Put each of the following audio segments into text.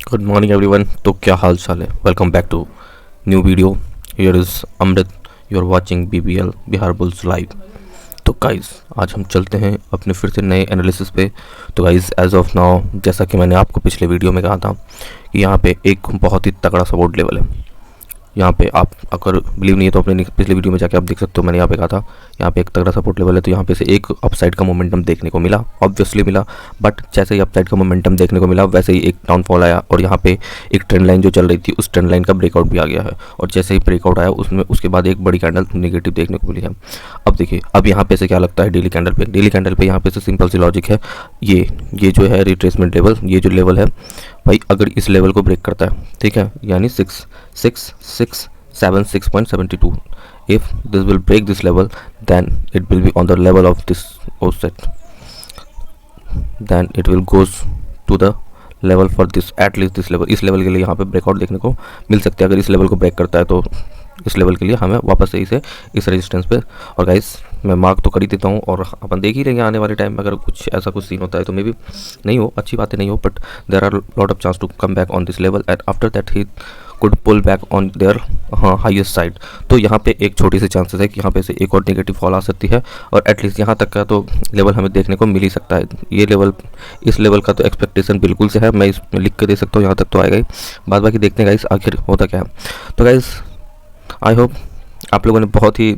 Good morning everyone. तो क्या हाल चाल है? Welcome back to new video. Here is Amrit, you are watching BBL Bihar Bulls live. तो गाइस आज हम चलते हैं अपने फिर से नए एनालिसिस पे। तो गाइस एज ऑफ नाउ, जैसा कि मैंने आपको पिछले वीडियो में कहा था कि यहाँ पे एक बहुत ही तगड़ा सपोर्ट लेवल है। यहाँ पे आप अगर बिलीव नहीं है तो अपने पिछले वीडियो में जाके आप देख सकते हो। मैंने यहाँ पे कहा था यहाँ पे एक तगड़ा सपोर्ट लेवल है। तो यहाँ पे से एक अपसाइड का मोमेंटम देखने को मिला, ऑब्वियसली मिला, बट जैसे ही अपसाइड का मोमेंटम देखने को मिला वैसे ही एक डाउनफॉल आया और यहाँ पे एक ट्रेंड लाइन जो चल रही थी उस ट्रेंड लाइन का ब्रेकआउट भी आ गया है। और जैसे ही ब्रेकआउट आया उसमें उसके बाद एक बड़ी कैंडल नेगेटिव देखने को मिली है। अब देखिए, अब यहाँ पे से क्या लगता है डेली कैंडल पे यहाँ पे से सिंपल सी लॉजिक है। ये जो है रिट्रेसमेंट लेवल, ये जो लेवल है भाई, अगर इस लेवल को ब्रेक करता है, ठीक है, यानी 676.72, if this will break this level then it will be on the level of this offset, then it will goes to the level for this, at least this level। इस level के लिए यहाँ पे ब्रेकआउट देखने को मिल सकते हैं। अगर इस लेवल को ब्रेक करता है तो इस लेवल के लिए हमें वापस से इसे इस रेजिस्टेंस पे, और गाइस मैं मार्क तो कर ही देता हूँ और अपन देख ही लेंगे आने वाले टाइम में अगर कुछ ऐसा कुछ सीन होता है तो मे भी नहीं हो, अच्छी बातें नहीं हो, but there are lot of chance to come back on this level and after that he could pull back on their highest side. तो यहाँ पे एक छोटी सी चांसेस है कि यहाँ पे से एक और नेगेटिव फॉल आ सकती है और एटलीस्ट यहाँ तक का तो लेवल हमें देखने को मिल ही सकता है। ये लेवल, इस लेवल का तो एक्सपेक्टेशन बिल्कुल से है, मैं इसमें लिख के दे सकता हूँ, यहाँ तक तो आएगा ही। बाद बाकी देखते हैं गाइस आखिर होता क्या है। तो गाइस आई होप आप लोगों ने बहुत ही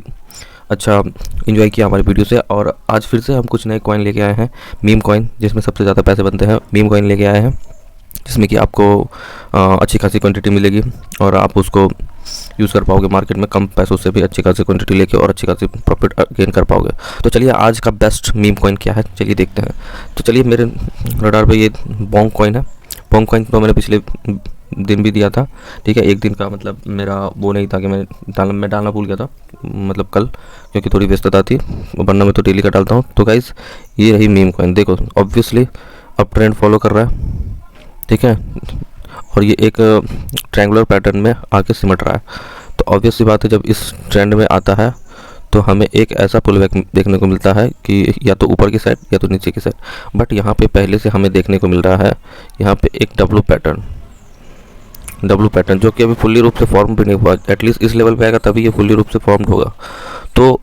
अच्छा इन्जॉय किया हमारे वीडियो से। और आज फिर से हम कुछ नए कॉइन लेके आए हैं, मीम कॉइन, जिसमें सबसे ज़्यादा पैसे बनते हैं। मीम कॉइन लेके आए हैं जिसमें कि आपको अच्छी खासी क्वांटिटी मिलेगी और आप उसको यूज़ कर पाओगे मार्केट में कम पैसों से भी अच्छी खासी क्वांटिटी लेके और अच्छी खासी प्रॉफिट गेन कर पाओगे। तो चलिए आज का बेस्ट मीम कॉइन क्या है चलिए देखते हैं। तो चलिए मेरे रडार पे ये बोंग कॉइन है। बोंग कॉइन तो मैंने पिछले दिन भी दिया था, ठीक है। एक दिन का मतलब मेरा वो नहीं था कि मैं डालना भूल गया था, मतलब कल, क्योंकि थोड़ी व्यस्तता थी, वरना मैं तो डेली का डालता हूँ। तो गाइस ये रही मीम कॉइन, देखो ऑब्वियसली अब ट्रेंड फॉलो कर रहा है, ठीक है, और ये एक ट्रायंगुलर पैटर्न में आके सिमट रहा है। तो ऑब्वियसली बात है जब इस ट्रेंड में आता है तो हमें एक ऐसा पुल बैक देखने को मिलता है कि या तो ऊपर की साइड या तो नीचे की साइड, बट यहाँ पे पहले से हमें देखने को मिल रहा है यहाँ पे एक डब्लू पैटर्न जो कि अभी फुल्ली रूप से फॉर्म भी नहीं हुआ। एटलीस्ट इस लेवल पे आएगा तभी ये फुल्ली रूप से फॉर्म्ड होगा। तो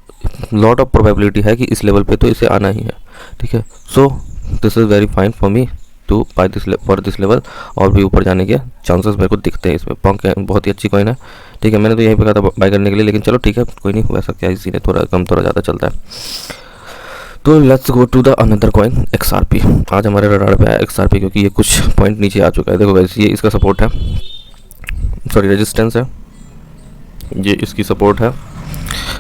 लॉट ऑफ प्रोबेबिलिटी है कि इस लेवल पे तो इसे आना ही है, ठीक है। So this is very fine for me to buy this for this level, और भी ऊपर जाने के चांसेस मेरे को दिखते हैं इसमें। पंक बहुत ही अच्छी कॉइन है, ठीक है। मैंने तो यहीं पे कहा था बाय करने के लिए, लेकिन चलो ठीक है, कोई नहीं, वैसा क्या इसी ने थोड़ा कम थोड़ा ज़्यादा चलता है। तो let's go to the another coin XRP। आज हमारे रडार पे है XRP क्योंकि ये कुछ पॉइंट नीचे आ चुका है। देखो गाइस ये इसका सपोर्ट है, सॉरी रेजिस्टेंस है, ये इसकी सपोर्ट है।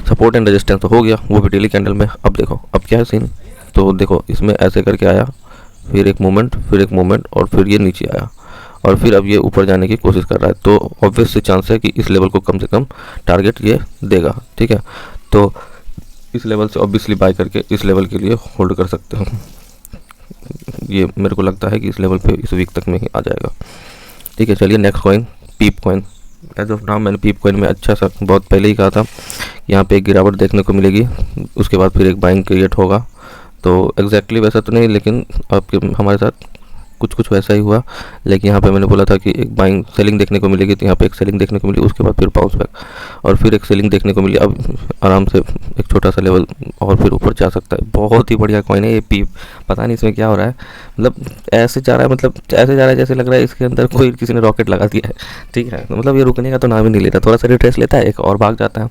सपोर्ट एंड रेजिस्टेंस तो हो गया, वो भी डेली कैंडल में। अब देखो अब क्या है सीन, तो देखो इसमें ऐसे करके आया, फिर एक मोमेंट और फिर ये नीचे आया और फिर अब ये ऊपर जाने की कोशिश कर रहा है। तो ऑब्वियस सी चांस है कि इस लेवल को कम से कम टारगेट ये देगा, ठीक है। तो इस लेवल से ऑब्वियसली बाय करके इस लेवल के लिए होल्ड कर सकते हो। ये मेरे को लगता है कि इस लेवल पे इस वीक तक में ही आ जाएगा, ठीक है। चलिए next coin peep coin. As of now मैंने पीप कॉइन में अच्छा सा बहुत पहले ही कहा था यहाँ पे एक गिरावट देखने को मिलेगी, उसके बाद फिर एक बाइंग क्रिएट होगा। तो एग्जैक्टली वैसा तो नहीं, लेकिन आपके हमारे साथ कुछ वैसा ही हुआ। लेकिन यहाँ पे मैंने बोला था कि एक बाइंग सेलिंग देखने को मिलेगी, तो यहाँ पे एक सेलिंग देखने को मिली, उसके बाद फिर बाउंस बैक और फिर एक सेलिंग देखने को मिली। अब आराम से एक छोटा सा लेवल और फिर ऊपर जा सकता है। बहुत ही बढ़िया कॉइन है ये पीप। पता नहीं इसमें क्या हो रहा है, मतलब ऐसे जा रहा है, मतलब ऐसे जा रहा है जैसे लग रहा है इसके अंदर कोई किसी ने रॉकेट लगा दिया है, ठीक है। तो मतलब ये रुकने का तो नाम ही नहीं लेता, थोड़ा सा रिट्रेस लेता है एक और भाग जाता है।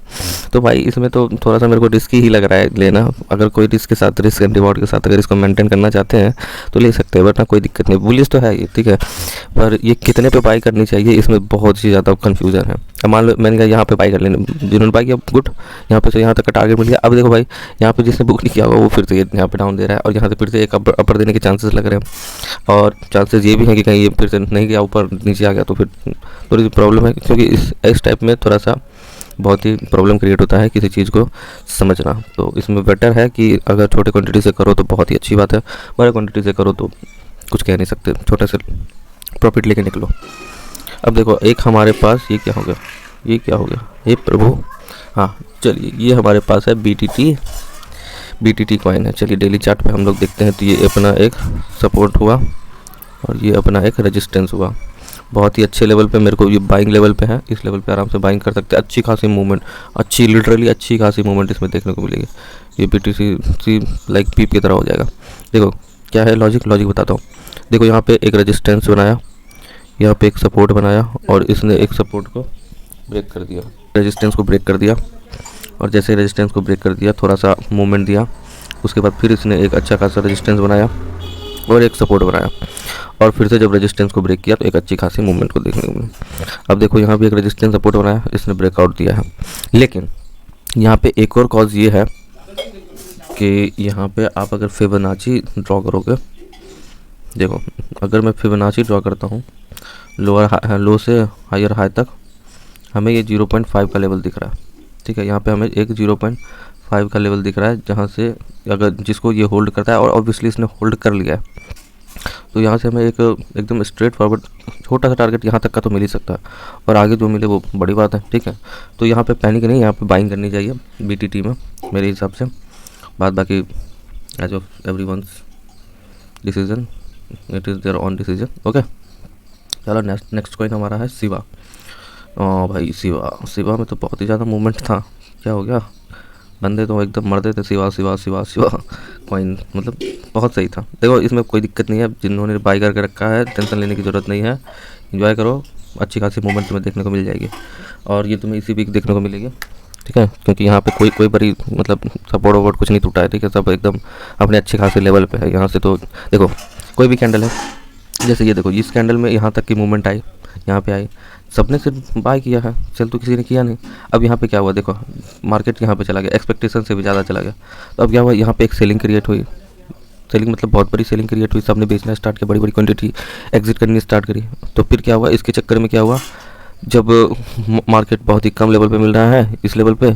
तो भाई इसमें तो थोड़ा सा मेरे को रिस्की ही लग रहा है लेना। अगर कोई रिस्क के साथ, रिस्क एंड रिवॉर्ड के साथ अगर इसको मेंटेन करना चाहते हैं तो ले सकते हैं, वरना कोई दिक्कत नहीं। बुलिश तो है ये, ठीक है, पर ये कितने पे बाई करनी चाहिए इसमें बहुत ही ज़्यादा कन्फ्यूज़न है। अब मान लो मैंने कहा यहाँ पे बाई कर लेने, जिन्होंने बाई किया गुड, यहाँ पे से यहाँ तक का टारगेट मिल गया। अब देखो भाई यहाँ पे जिसने बुक नहीं किया होगा वो फिर से यहाँ पे डाउन दे रहा है और यहाँ से फिर से एक अपर देने के चांसेस लग रहे हैं। और चांसेस ये भी हैं कि कहीं ये फिर से नहीं गया ऊपर नीचे आ गया तो फिर थोड़ी सी प्रॉब्लम है, क्योंकि इस टाइप में थोड़ा सा बहुत ही प्रॉब्लम क्रिएट होता है किसी चीज़ को समझना। तो इसमें बेटर है कि अगर छोटे क्वांटिटी से करो तो बहुत ही अच्छी बात है, बड़े क्वांटिटी से करो तो कुछ कह नहीं सकते, छोटे से प्रॉफिट लेके निकलो। अब देखो एक हमारे पास ये क्या हो गया, हे प्रभु, हाँ चलिए ये हमारे पास है BTT कॉइन है। चलिए डेली चार्ट पे हम लोग देखते हैं। तो ये अपना एक सपोर्ट हुआ और ये अपना एक रेजिस्टेंस हुआ। बहुत ही अच्छे लेवल पे मेरे को ये बाइंग लेवल पे है, इस लेवल पे आराम से बाइंग कर सकते हैं। अच्छी खासी मूवमेंट, अच्छी लिटरली अच्छी खासी मूवमेंट इसमें देखने को मिलेगी। ये BTC सी लाइक पीप की तरह हो जाएगा। देखो क्या है लॉजिक बताता हूँ। देखो यहाँ पे एक रेजिस्टेंस बनाया, यहाँ पे एक सपोर्ट बनाया और इसने एक सपोर्ट को ब्रेक कर दिया, रेजिस्टेंस को ब्रेक कर दिया। और जैसे रेजिस्टेंस को ब्रेक कर दिया, थोड़ा सा मूवमेंट दिया, उसके बाद फिर इसने एक अच्छा खासा रेजिस्टेंस बनाया और एक सपोर्ट बनाया और फिर से जब रेजिस्टेंस को ब्रेक किया तो एक अच्छी खासी मूवमेंट को देखने को मिली। अब देखो यहाँ भी एक रेजिस्टेंस सपोर्ट बनाया, इसने ब्रेकआउट दिया है। लेकिन यहाँ पे एक और कॉज ये है कि यहाँ पे आप अगर फिबोनाची ड्रॉ करोगे, देखो अगर मैं फिबोनाची ड्रॉ करता हूँ लो से हायर हाई तक, हमें ये 0.5 का लेवल दिख रहा है। ठीक है, यहाँ पे हमें एक 0.5 का लेवल दिख रहा है, जहाँ से अगर जिसको ये होल्ड करता है और ऑब्वियसली इसने होल्ड कर लिया है, तो यहाँ से हमें एक एकदम स्ट्रेट फॉरवर्ड छोटा सा टारगेट यहाँ तक का तो मिल ही सकता है, और आगे जो मिले वो बड़ी बात है। ठीक है, तो यहाँ पे पैनिक नहीं, यहाँ पे बाइंग करनी चाहिए BTT में मेरे हिसाब से। बात बाकी as of everyone's decision, it is there on decision. Okay, चलो नेक्स्ट कॉइन हमारा है शिवा। भाई शिवा में तो बहुत ही ज़्यादा मूवमेंट था। क्या हो गया, बंदे तो एकदम मर देते शिवा कॉइन, मतलब बहुत सही था। देखो इसमें कोई दिक्कत नहीं है, जिन्होंने बाई करके रखा है टेंशन लेने की ज़रूरत नहीं है, एंजॉय करो, अच्छी खासी मूवमेंट तुम्हें देखने को मिल जाएगी और ये तुम्हें इसी वीक देखने को मिलेगी। ठीक है, क्योंकि यहाँ पे कोई बड़ी मतलब सपोर्ट वोर्ट कुछ नहीं टूटा है। ठीक है, सब एकदम अपने अच्छे खासे लेवल पे है। यहाँ से तो देखो कोई भी कैंडल है, जैसे ये देखो इस कैंडल में यहाँ तक की मूवमेंट आई, यहाँ पे आई, सबने सिर्फ बाय किया है, सेल तो किसी ने किया नहीं। अब यहाँ पे क्या हुआ, देखो मार्केट यहाँ पे चला गया, एक्सपेक्टेशन से भी ज़्यादा चला गया। तो अब क्या हुआ, यहाँ पे एक सेलिंग क्रिएट हुई, सेलिंग मतलब बहुत बड़ी सेलिंग क्रिएट हुई, सबने बेचना स्टार्ट किया, बड़ी बड़ी क्वांटिटी एग्जिट करनी स्टार्ट करी। तो फिर क्या हुआ, इसके चक्कर में क्या हुआ, जब मार्केट बहुत ही कम लेवल पे मिल रहा है इस लेवल पे,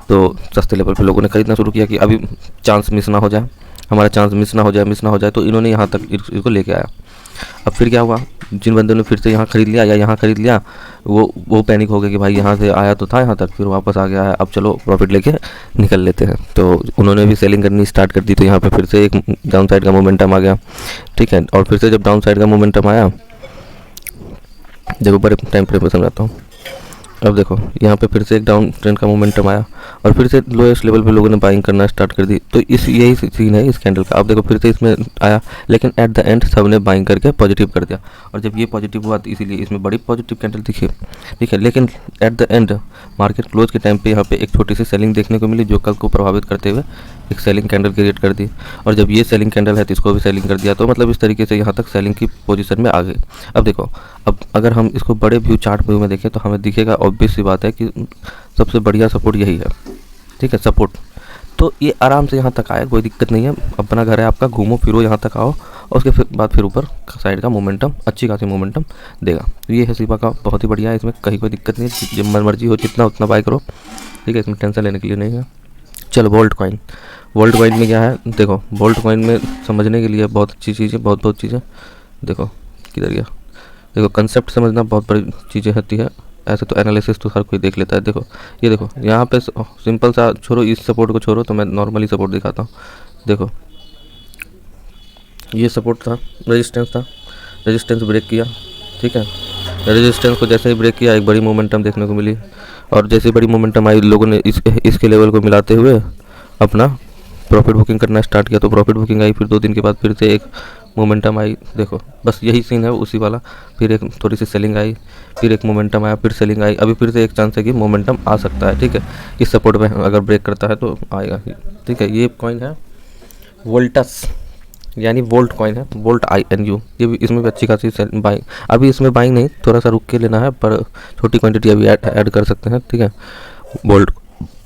तो सस्ते लेवल पे लोगों ने खरीदना शुरू किया कि अभी चांस मिस ना हो जाए, हमारा चांस मिस ना हो जाए, तो इन्होंने यहाँ तक इसको लेके आया। अब फिर क्या हुआ, जिन बंदों ने फिर से यहाँ ख़रीद लिया या यहाँ ख़रीद लिया, वो पैनिक हो गया कि भाई यहाँ से आया तो था यहाँ तक, फिर वापस आ गया है, अब चलो प्रॉफिट लेके निकल लेते हैं। तो उन्होंने भी सेलिंग करनी स्टार्ट कर दी, तो यहाँ पे फिर से एक डाउन साइड का मोमेंटम आ गया। ठीक है, और फिर से जब डाउन साइड का मोमेंटम आया, जब बड़े टाइम फ्रेम में समझाता हूँ, अब देखो यहाँ पे फिर से एक डाउन ट्रेंड का मोमेंटम आया और फिर से लोएस्ट लेवल पे लोगों ने बाइंग करना स्टार्ट कर दी। तो यही सीन है इस कैंडल का। अब देखो फिर से इसमें आया, लेकिन एट द एंड सब ने बाइंग करके पॉजिटिव कर दिया, और जब ये पॉजिटिव हुआ तो इसीलिए इसमें बड़ी पॉजिटिव कैंडल दिखी। ठीक है, लेकिन at the end market close के टाइम पे यहाँ पे एक छोटी सी सेलिंग देखने को मिली, जो कल को प्रभावित करते हुए एक सेलिंग कैंडल क्रिएट कर दी, और जब ये सेलिंग कैंडल है तो इसको भी सेलिंग कर दिया। तो मतलब इस तरीके से यहाँ तक सेलिंग की पोजीशन में आ गई। अब देखो, अब अगर हम इसको बड़े व्यू चार्ट व्यू में देखें तो हमें दिखेगा, ऑब्वियस सी बात है कि सबसे बढ़िया सपोर्ट यही है। ठीक है, सपोर्ट तो ये आराम से यहाँ तक आया, कोई दिक्कत नहीं है, अपना घर है आपका, घूमो फिरो यहाँ तक आओ, और उसके बाद फिर ऊपर साइड का मोमेंटम अच्छी खासी मोमेंटम देगा। तो ये है शिवा का, बहुत ही बढ़िया है, इसमें कहीं कोई दिक्कत नहीं है, जब मर्जी हो जितना उतना बाय करो। ठीक है, इसमें टेंशन लेने के लिए नहीं है। चलो वोल्ट कॉइन में क्या है, देखो वोल्ट कॉइन में समझने के लिए बहुत अच्छी चीज़ें, बहुत चीज़ें, देखो किधर गया, देखो कंसेप्ट समझना बहुत बड़ी चीज़ें होती है, ऐसे तो एनालिसिस तो हर कोई देख लेता है। देखो ये देखो यहाँ पे सिंपल सा छोड़ो, इस सपोर्ट को छोड़ो, तो मैं नॉर्मली सपोर्ट दिखाता हूँ। देखो ये सपोर्ट था, रेजिस्टेंस ब्रेक किया। ठीक है, रेजिस्टेंस को जैसे ही ब्रेक किया एक बड़ी मोमेंटम देखने को मिली, और जैसे बड़ी मोमेंटम आई लोगों ने इसके लेवल को मिलाते हुए अपना प्रॉफिट बुकिंग करना स्टार्ट किया। तो प्रॉफिट बुकिंग आई, फिर 2 दिन के बाद फिर से एक मोमेंटम आई। देखो बस यही सीन है उसी वाला, फिर एक थोड़ी सी सेलिंग आई, फिर एक मोमेंटम आया, फिर सेलिंग आई, अभी फिर से एक चांस है कि मोमेंटम आ सकता है। ठीक है, इस सपोर्ट में अगर ब्रेक करता है तो आएगा। ठीक है, ये कॉइन है वोल्टस, यानी वोल्ट कॉइन है, वोल्ट INU। ये भी, इसमें भी अच्छी खासी बाइंग, अभी इसमें बाइंग नहीं, थोड़ा सा रुक के लेना है, पर छोटी क्वांटिटी अभी ऐड कर सकते हैं। ठीक है,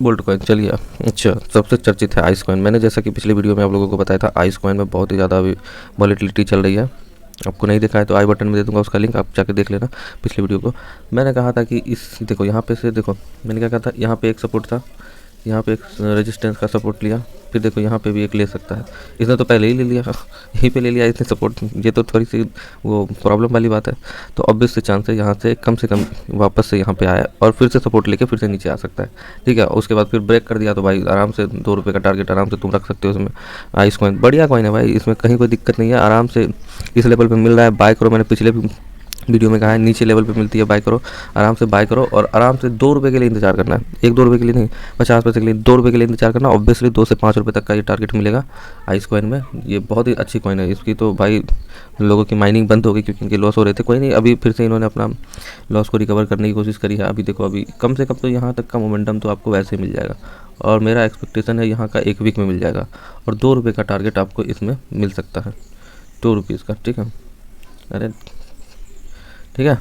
वोल्ट कॉइन। चलिए, अच्छा सबसे चर्चित है आइस कॉइन। मैंने जैसा कि पिछले वीडियो में आप लोगों को बताया था, आइस कॉइन में बहुत ही ज़्यादा अभी वॉलेटिलिटी चल रही है। आपको नहीं देखा है तो आई बटन में दे दूंगा उसका लिंक, आप जाके देख लेना पिछले वीडियो को। मैंने कहा था कि इस देखो यहाँ पे से देखो मैंने क्या कहा था, यहाँ पे एक सपोर्ट था, यहाँ पे एक रेजिस्टेंस का सपोर्ट लिया, फिर देखो यहाँ पे भी एक ले सकता है। इसने तो पहले ही ले लिया, यहीं पे ले लिया इसने सपोर्ट, ये तो थोड़ी सी वो प्रॉब्लम वाली बात है। तो ऑब्वियस से चांस है यहाँ से कम वापस से यहाँ पे आया और फिर से सपोर्ट लेके फिर से नीचे आ सकता है। ठीक है, उसके बाद फिर ब्रेक कर दिया तो भाई आराम से 2 रुपये का टारगेट आराम से तुम रख सकते हो उसमें। आइस कॉइन बढ़िया कॉइन है भाई, इसमें कहीं कोई दिक्कत नहीं है, आराम से इस लेवल पर मिल रहा है, बाय करो। मैंने पिछले वीडियो में कहा है नीचे लेवल पे मिलती है, बाय करो, आराम से बाय करो और आराम से 2 रुपये के लिए इंतजार करना है। 1-2 रुपये के लिए नहीं, 50 पैसे के लिए, 2 रुपये के लिए इंतजार करना। ऑब्वियसली 2 से 5 रुपये तक का ये टारगेट मिलेगा आइस कॉइन में। ये बहुत ही अच्छी कॉइन है, इसकी तो भाई लोगों की माइनिंग बंद हो गई क्योंकि इनके लॉस हो रहे थे। कोई नहीं, अभी फिर से इन्होंने अपना लॉस को रिकवर करने की कोशिश करी है। अभी देखो, अभी कम से कम तो यहाँ तक का मोमेंटम तो आपको वैसे ही मिल जाएगा और मेरा एक्सपेक्टेशन है यहाँ का 1 वीक में मिल जाएगा और 2 रुपये का टारगेट आपको इसमें मिल सकता है, 2 रुपीज़ का। ठीक है, अरे ठीक है।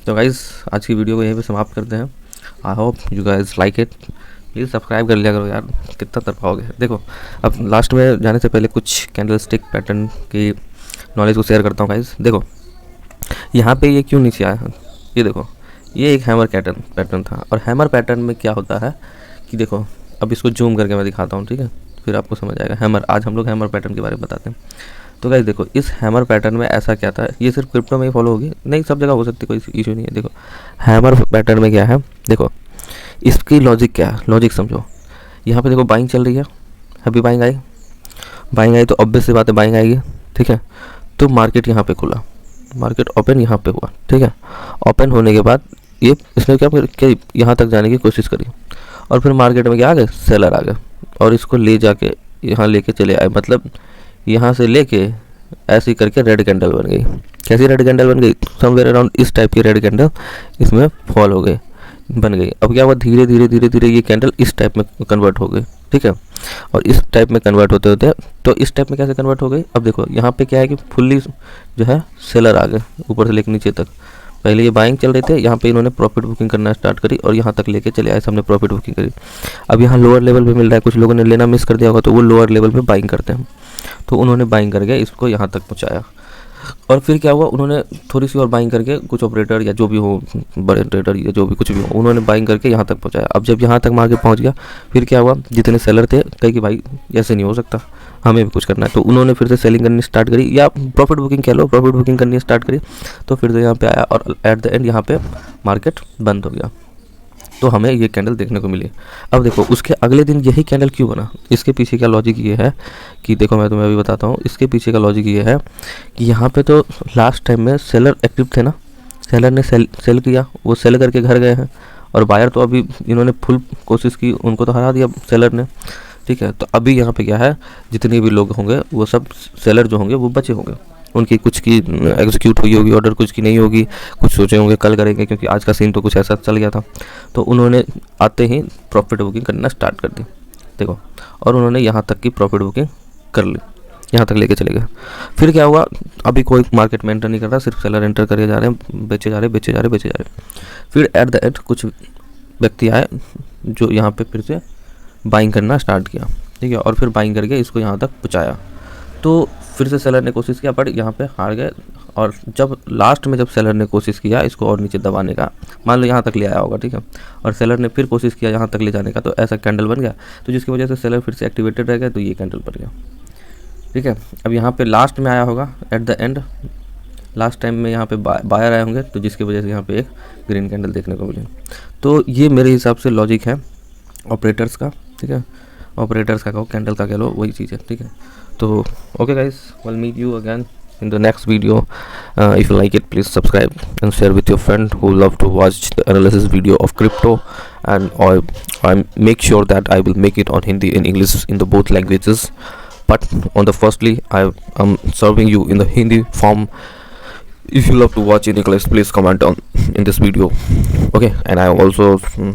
तो गाइज़ आज की वीडियो को यहीं पे समाप्त करते हैं। I hope you guys like it. Please subscribe कर लिया करो यार, कितना तर पाओगे। देखो, अब लास्ट में जाने से पहले कुछ कैंडल स्टिक पैटर्न की नॉलेज को शेयर करता हूँ गाइज़। देखो यहाँ पे ये क्यों नीचे आया है, ये देखो, ये एक हैमर पैटर्न था। और हैमर पैटर्न में क्या होता है कि देखो, अब इसको जूम करके मैं दिखाता हूँ, ठीक है, फिर आपको समझ आएगा। हैमर, आज हम लोग हैमर पैटर्न के बारे में बताते हैं। तो गाइस देखो, इस हैमर पैटर्न में ऐसा क्या था, ये सिर्फ क्रिप्टो में ही फॉलो होगी, नहीं सब जगह हो सकती, कोई इशू नहीं है। देखो हैमर पैटर्न में क्या है, देखो इसकी लॉजिक क्या है, लॉजिक समझो। यहाँ पे देखो बाइंग चल रही है, अभी बाइंग आई तो ऑब्वियस सी बात है बाइंग आएगी। ठीक है, तो मार्केट यहाँ पे खुला, मार्केट ओपन यहाँ पे हुआ। ठीक है, ओपन होने के बाद ये इसने क्या यहाँ तक जाने की कोशिश करी और फिर मार्केट में क्या आ गए, सेलर आ गए और इसको ले जाके यहाँ लेके चले आए। मतलब यहाँ से लेके ऐसे करके रेड कैंडल बन गई। कैसी रेड कैंडल बन गई, समवेयर अराउंड इस टाइप की रेड कैंडल इसमें फॉल हो गई, बन गई। अब क्या हुआ, धीरे धीरे ये कैंडल इस टाइप में कन्वर्ट हो गई। ठीक है, और इस टाइप में कन्वर्ट होते होते तो इस टाइप में कैसे कन्वर्ट हो गई, अब देखो यहाँ पे क्या है कि फुल्ली जो है सेलर आ गए ऊपर से लेकर नीचे तक। पहले ये बाइंग चल रहे थे, यहाँ पे इन्होंने प्रॉफिट बुकिंग करना स्टार्ट करी और यहाँ तक लेके चले आए, सबने प्रॉफिट बुकिंग करी। अब यहाँ लोअर लेवल पे मिल रहा है, कुछ लोगों ने लेना मिस कर दिया होगा तो वो लोअर लेवल पे बाइंग करते हैं, तो उन्होंने बाइंग करके इसको यहाँ तक पहुँचाया। और फिर क्या हुआ, उन्होंने थोड़ी सी और बाइंग करके कुछ ऑपरेटर या जो भी हो, बड़े ट्रेडर या जो भी कुछ भी हो, उन्होंने बाइंग करके यहाँ तक पहुँचाया। अब जब यहाँ तक मार्केट पहुँच गया, फिर क्या हुआ, जितने सेलर थे कहे कि भाई ऐसे नहीं हो सकता, हमें भी कुछ करना है, तो उन्होंने फिर से सेलिंग करनी स्टार्ट करी या प्रॉफिट बुकिंग कह लो, प्रॉफिट बुकिंग करनी स्टार्ट करी। तो फिर से यहाँ पे आया और एट द एंड यहाँ पे मार्केट बंद हो गया, तो हमें ये कैंडल देखने को मिली। अब देखो उसके अगले दिन यही कैंडल क्यों बना, इसके पीछे का लॉजिक ये है कि देखो मैं तुम्हें अभी बताता हूँ। इसके पीछे का लॉजिक ये है कि यहाँ पे तो लास्ट टाइम में सेलर एक्टिव थे ना, सेलर ने सेल किया, वो सेल करके घर गए हैं और बायर तो अभी इन्होंने फुल कोशिश की, उनको तो हरा दिया सेलर ने। ठीक है, तो अभी यहाँ पे क्या है, जितने भी लोग होंगे वो सब सेलर जो होंगे वो बचे होंगे, उनकी कुछ की एग्जीक्यूट हुई होगी ऑर्डर, कुछ की नहीं होगी, कुछ सोचे होंगे कल करेंगे, क्योंकि आज का सीन तो कुछ ऐसा चल गया था। तो उन्होंने आते ही प्रॉफिट बुकिंग करना स्टार्ट कर दी, देखो, और उन्होंने यहाँ तक की प्रॉफिट बुकिंग कर ली, यहाँ तक लेके चले गए। फिर क्या हुआ, अभी कोई मार्केट में एंटर नहीं कर रहा, सिर्फ सेलर एंटर करके जा रहे हैं, बेचे जा रहे। फिर एट द एंड कुछ व्यक्ति आए जो यहाँ पे फिर से बाइंग करना स्टार्ट किया। ठीक है, और फिर बाइंग करके इसको यहाँ तक पहुँचाया। तो फिर से सेलर ने कोशिश किया बट यहाँ पे हार गए। और जब लास्ट में जब सेलर ने कोशिश किया इसको और नीचे दबाने का, मान लो यहाँ तक ले आया होगा, ठीक है, और सेलर ने फिर कोशिश किया यहाँ तक ले जाने का, तो ऐसा कैंडल बन गया, तो जिसकी वजह से सेलर फिर से एक्टिवेटेड रह गया, तो ये कैंडल बन गया। ठीक है, अब यहाँ पे लास्ट में आया होगा at the end, last time में यहाँ पे बायर आए होंगे, तो जिसकी वजह से यहाँ पे एक ग्रीन कैंडल देखने को मिली। तो ये मेरे हिसाब से लॉजिक है ऑपरेटर्स का। ठीक है, ऑपरेटर्स का कहो, कैंडल का कह लो, वही चीज़ है। ठीक है, तो okay guys, will meet you again in the next video. If you like it, please subscribe and share with your friend who love to watch the analysis video of crypto, and I make sure that I will make it on Hindi and English in the both languages, but on the firstly I am serving you in the Hindi form. If you love to watch in English, please comment on in this video. Okay, and I also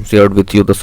shared with you the